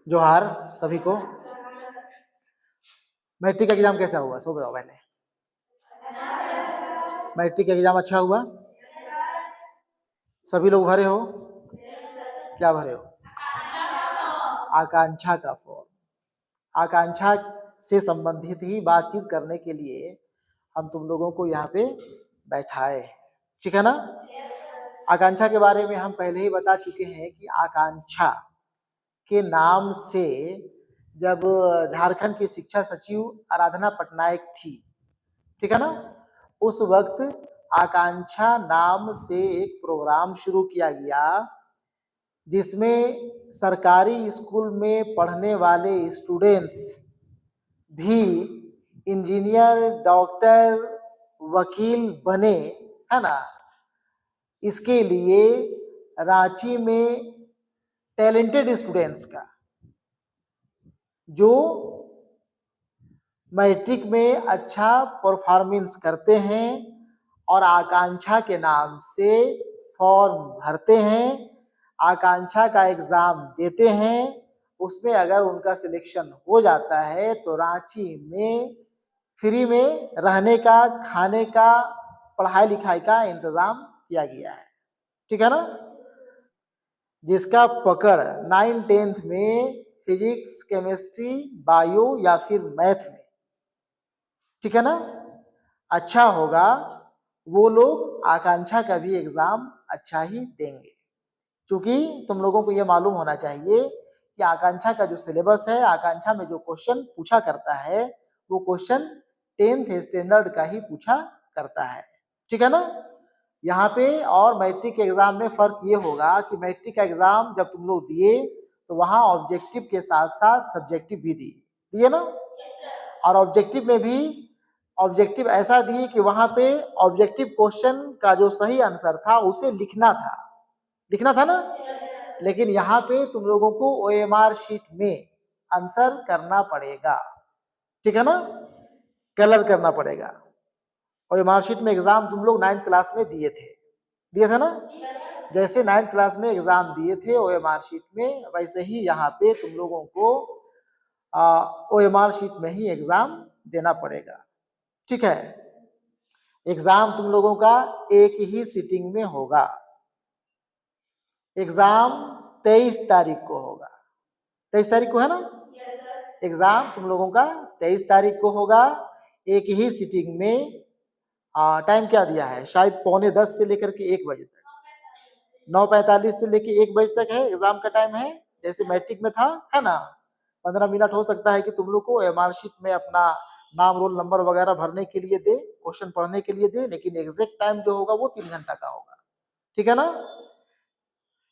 जोहार सभी को। मैट्रिक का एग्जाम कैसा हुआ सो बताओ पहले। मैट्रिक का एग्जाम अच्छा हुआ? सभी लोग भरे हो? क्या भरे हो? आकांक्षा का फॉर्म। आकांक्षा से संबंधित ही बातचीत करने के लिए हम तुम लोगों को यहाँ पे बैठाए, ठीक है ना? आकांक्षा के बारे में हम पहले ही बता चुके हैं कि आकांक्षा के नाम से जब झारखंड की शिक्षा सचिव आराधना पटनायक थी, ठीक है ना, उस वक्त आकांक्षा नाम से एक प्रोग्राम शुरू किया गया जिसमें सरकारी स्कूल में पढ़ने वाले स्टूडेंट्स भी इंजीनियर, डॉक्टर, वकील बने, है ना। इसके लिए रांची में टैलेंटेड स्टूडेंट्स का जो मैट्रिक में अच्छा परफॉर्मेंस करते हैं और आकांक्षा के नाम से फॉर्म भरते हैं, आकांक्षा का एग्जाम देते हैं, उसमें अगर उनका सिलेक्शन हो जाता है तो रांची में फ्री में रहने का, खाने का, पढ़ाई लिखाई का इंतजाम किया गया है, ठीक है ना। जिसका पकड़ 9-10th में फिजिक्स, केमिस्ट्री, बायो या फिर मैथ में, ठीक है ना, अच्छा होगा, वो लोग आकांक्षा का भी एग्जाम अच्छा ही देंगे। क्योंकि तुम लोगों को यह मालूम होना चाहिए कि आकांक्षा का जो सिलेबस है, आकांक्षा में जो क्वेश्चन पूछा करता है वो क्वेश्चन 10th स्टैंडर्ड का ही पूछा करता है, ठीक है ना। यहाँ पे और मैट्रिक के एग्जाम में फर्क ये होगा कि मैट्रिक का एग्जाम जब तुम लोग दिए तो वहाँ ऑब्जेक्टिव के साथ साथ सब्जेक्टिव भी दिए ना। और ऑब्जेक्टिव में भी ऑब्जेक्टिव ऐसा दिए कि वहां पे ऑब्जेक्टिव क्वेश्चन का जो सही आंसर था उसे लिखना था ना। लेकिन यहाँ पे तुम लोगों को OMR शीट में आंसर करना पड़ेगा, ठीक है ना, कलर करना पड़ेगा। OMR शीट में एग्जाम तुम लोग 9th क्लास में दिए थे ना। जैसे 9th क्लास में एग्जाम दिए थे OMR शीट में, वैसे ही यहाँ पे तुम लोगों को OMR शीट में ही एग्जाम देना पड़ेगा, ठीक है। एग्जाम तुम लोगों का एक ही सीटिंग में होगा। एग्जाम 23 तारीख को होगा। 23 तारीख को है ना? एग्जाम तुम लोगों का 23 तारीख को होगा, एक ही सीटिंग में। टाइम क्या दिया है? शायद 9:45 से लेकर के 1 बजे तक, 9:45 से लेकर 1 बजे तक है एग्जाम का टाइम है, जैसे मैट्रिक में था, है ना। 15 मिनट हो सकता है कि तुम लोग को OMR शीट में अपना नाम, रोल नंबर वगैरह भरने के लिए दे, क्वेश्चन पढ़ने के लिए दे, लेकिन एग्जैक्ट टाइम जो होगा वो 3 घंटा का होगा, ठीक है ना।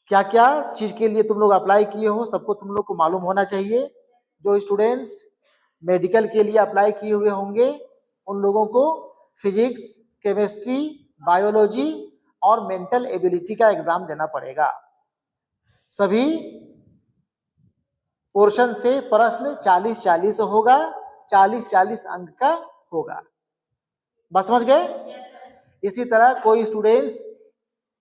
क्या क्या चीज के लिए तुम लोग अप्लाई किए हो सबको तुम लोग को मालूम होना चाहिए। जो स्टूडेंट्स मेडिकल के लिए अप्लाई किए हुए होंगे उन लोगों को फिजिक्स, केमिस्ट्री, बायोलॉजी और मेंटल एबिलिटी का एग्जाम देना पड़ेगा। सभी पोर्शन से प्रश्न 40-40 होगा, 40-40 अंक का होगा। बस समझ गए? इसी तरह कोई स्टूडेंट्स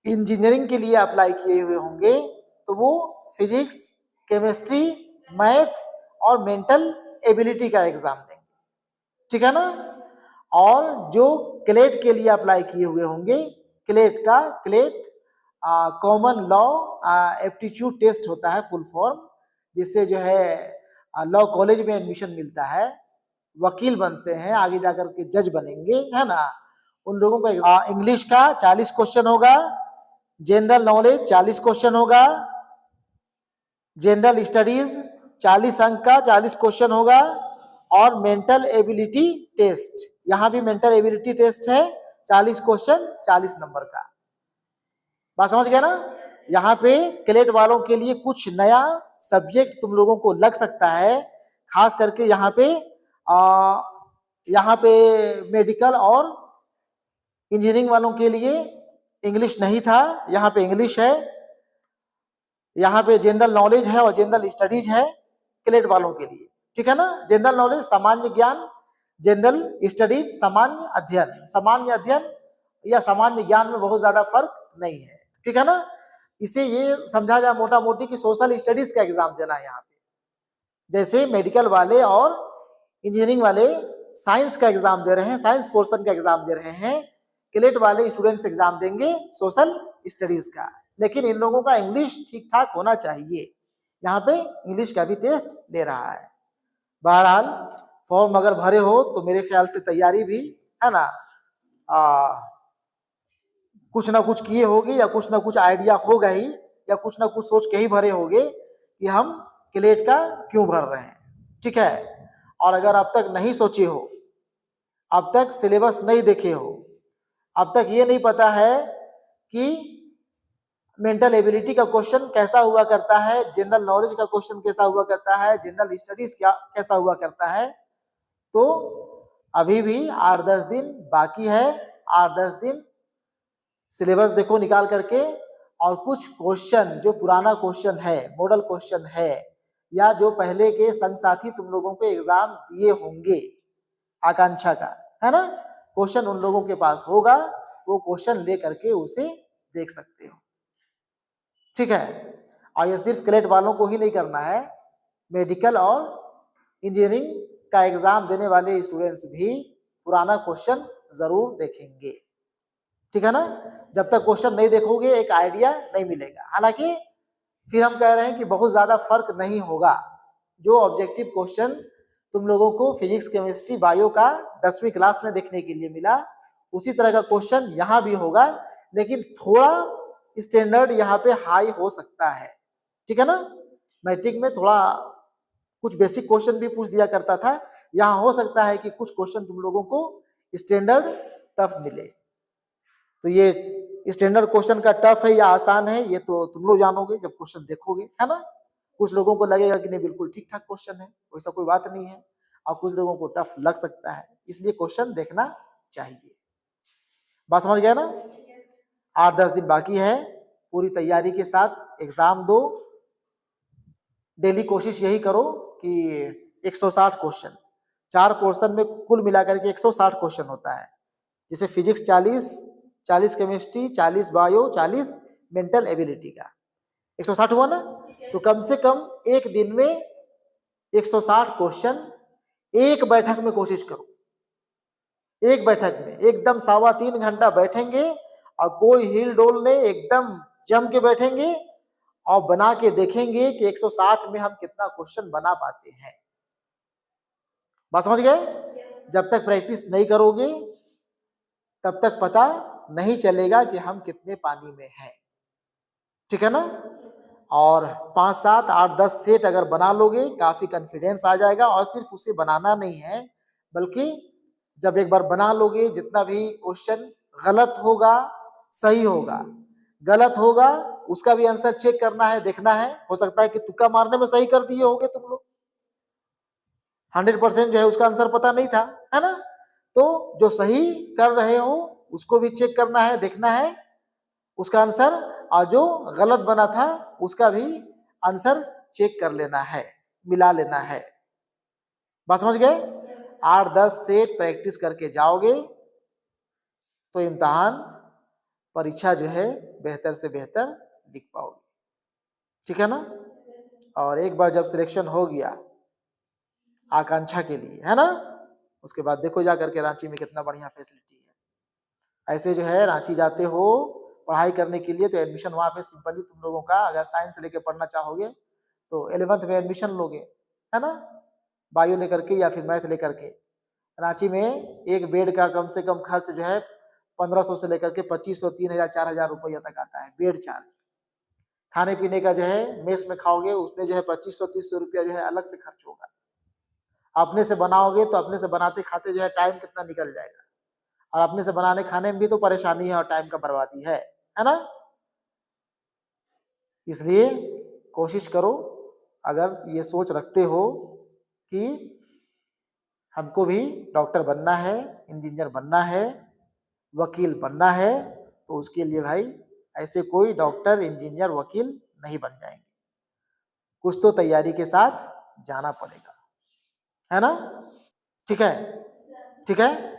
इंजीनियरिंग के लिए अप्लाई किए हुए होंगे तो वो फिजिक्स, केमिस्ट्री, मैथ और मेंटल एबिलिटी का एग्जाम देंगे, ठीक है ना। और जो क्लेट के लिए अप्लाई किए हुए होंगे, CLAT common law aptitude test होता है फुल फॉर्म, जिससे जो है लॉ कॉलेज में एडमिशन मिलता है, वकील बनते हैं, आगे जाकर के जज बनेंगे, है ना। उन लोगों का इंग्लिश का 40 क्वेश्चन होगा, जनरल नॉलेज 40 क्वेश्चन होगा, जनरल स्टडीज 40 अंक का 40 क्वेश्चन होगा, और मेंटल एबिलिटी टेस्ट, यहां भी मेंटल एबिलिटी टेस्ट है, 40 क्वेश्चन 40 नंबर का। बात समझ गया ना। यहाँ पे क्लेट वालों के लिए कुछ नया सब्जेक्ट तुम लोगों को लग सकता है, खास करके यहाँ पे मेडिकल और इंजीनियरिंग वालों के लिए इंग्लिश नहीं था, यहाँ पे इंग्लिश है। यहाँ पे जनरल नॉलेज है और जनरल स्टडीज है क्लेट वालों के लिए, ठीक है ना। जनरल नॉलेज सामान्य ज्ञान, जनरल स्टडीज सामान्य अध्ययन या सामान्य ज्ञान में बहुत ज्यादा फर्क नहीं है, ठीक है ना। इसे ये समझा जाए मोटा मोटी कि सोशल स्टडीज का एग्जाम देना है यहाँ पे, जैसे मेडिकल वाले और इंजीनियरिंग वाले साइंस का एग्जाम दे रहे हैं, साइंस पोर्शन का एग्जाम दे रहे हैं, क्लेट वाले स्टूडेंट्स एग्जाम देंगे सोशल स्टडीज का। लेकिन इन लोगों का इंग्लिश ठीक ठाक होना चाहिए, यहाँ पे इंग्लिश का भी टेस्ट ले रहा है। बहरहाल फॉर्म अगर भरे हो तो मेरे ख्याल से तैयारी भी है ना कुछ ना कुछ किए होगे, या कुछ ना कुछ आइडिया होगा ही, या कुछ ना कुछ सोच के ही भरे होगे कि हम क्लेट का क्यों भर रहे हैं। ठीक है, और अगर अब तक नहीं सोचे हो, अब तक सिलेबस नहीं देखे हो, अब तक ये नहीं पता है कि मेंटल एबिलिटी का क्वेश्चन कैसा हुआ करता है, जनरल नॉलेज का क्वेश्चन कैसा हुआ करता है, जनरल स्टडीज क्या कैसा हुआ करता है, तो अभी भी 8-10 दिन बाकी है। 8-10 दिन सिलेबस देखो निकाल करके, और कुछ क्वेश्चन जो पुराना क्वेश्चन है, मॉडल क्वेश्चन है, या जो पहले के संग साथी तुम लोगों को एग्जाम दिए होंगे आकांक्षा का, है ना, क्वेश्चन उन लोगों के पास होगा, वो क्वेश्चन ले करके उसे देख सकते हो। ठीक है, और ये सिर्फ क्लेट वालों को ही नहीं करना है, मेडिकल और इंजीनियरिंग का एग्जाम देने वाले स्टूडेंट्स भी पुराना क्वेश्चन जरूर देखेंगे। ठीक है ना, जब तक क्वेश्चन नहीं देखोगे एक आइडिया नहीं मिलेगा। हालांकि फिर हम कह रहे हैं कि बहुत ज्यादा फर्क नहीं होगा, जो ऑब्जेक्टिव क्वेश्चन तुम लोगों को फिजिक्स केमिस्ट्री बायो का 10वीं क्लास में देखने के लिए मिला, उसी तरह का क्वेश्चन यहाँ भी होगा, लेकिन थोड़ा स्टैंडर्ड यहाँ पे हाई हो सकता है। ठीक है ना, मैट्रिक में थोड़ा कुछ बेसिक क्वेश्चन भी पूछ दिया करता था, यहाँ हो सकता है कि कुछ क्वेश्चन तुम लोगों को स्टैंडर्ड टफ मिले। तो ये स्टैंडर्ड क्वेश्चन का टफ है या आसान है, ये तो तुम लोग जानोगे जब क्वेश्चन देखोगे, है ना। कुछ लोगों को लगेगा कि नहीं बिल्कुल ठीक ठाक क्वेश्चन है, वैसा कोई बात नहीं है, और कुछ लोगों को टफ लग सकता है, इसलिए क्वेश्चन देखना चाहिए। बात समझ गया ना। 8-10 दिन बाकी है, पूरी तैयारी के साथ एग्जाम दो। डेली कोशिश यही करो कि 160 क्वेश्चन, 4 पोर्शन में कुल मिलाकर के 160 क्वेश्चन होता है, जैसे physics 40 chemistry, 40 bio, 40 mental ability का 160 हुआ ना। तो कम से कम एक दिन में 160 क्वेश्चन एक बैठक में कोशिश करो, एक बैठक में एकदम 3.25 घंटा बैठेंगे, और कोई हिल डोल नहीं, एकदम जम के बैठेंगे और बना के देखेंगे कि 160 में हम कितना क्वेश्चन बना पाते हैं। बात समझ गए। जब तक प्रैक्टिस नहीं करोगे तब तक पता नहीं चलेगा कि हम कितने पानी में हैं। ठीक है ना, और 5, 7, 8, 10 सेट अगर बना लोगे काफी कॉन्फिडेंस आ जाएगा। और सिर्फ उसे बनाना नहीं है, बल्कि जब एक बार बना लोगे, जितना भी क्वेश्चन गलत होगा सही होगा, गलत होगा उसका भी आंसर चेक करना है, देखना है। हो सकता है कि तुक्का मारने में सही कर दिए होगे तुम लोग, 100% जो है उसका आंसर पता नहीं था, है ना। तो जो सही कर रहे हो उसको भी चेक करना है, देखना है उसका आंसर, और जो गलत बना था उसका भी आंसर चेक कर लेना है, मिला लेना है। बात समझ गए। 8-10 सेट प्रैक्टिस करके जाओगे तो इम्तिहान परीक्षा जो है बेहतर से बेहतर लिख पाओगे। ठीक है ना। और एक बार जब सिलेक्शन हो गया आकांक्षा के लिए, है ना, उसके बाद देखो जा करके रांची में कितना बढ़िया फैसिलिटी है। ऐसे जो है रांची जाते हो पढ़ाई करने के लिए तो एडमिशन वहाँ पे सिंपली तुम लोगों का, अगर साइंस लेके पढ़ना चाहोगे तो 11th में एडमिशन लोगे, है ना, बायो लेकर के या फिर मैथ लेकर के। रांची में एक बेड का कम से कम खर्च जो है 1500 से लेकर के 2500, 3000, 4000 रुपया तक आता है बेड चार्ज। खाने पीने का जो है मेस में खाओगे उसमें जो है 2500-3000 रुपया जो है अलग से खर्च होगा। अपने से बनाओगे तो अपने से बनाते खाते जो है टाइम कितना निकल जाएगा, और अपने से बनाने खाने में भी तो परेशानी है और टाइम का बर्बादी है ना। इसलिए कोशिश करो, अगर ये सोच रखते हो कि हमको भी डॉक्टर बनना है, इंजीनियर बनना है, वकील बनना है, तो उसके लिए भाई ऐसे कोई डॉक्टर, इंजीनियर, वकील नहीं बन जाएंगे, कुछ तो तैयारी के साथ जाना पड़ेगा, है ना। ठीक है, ठीक है।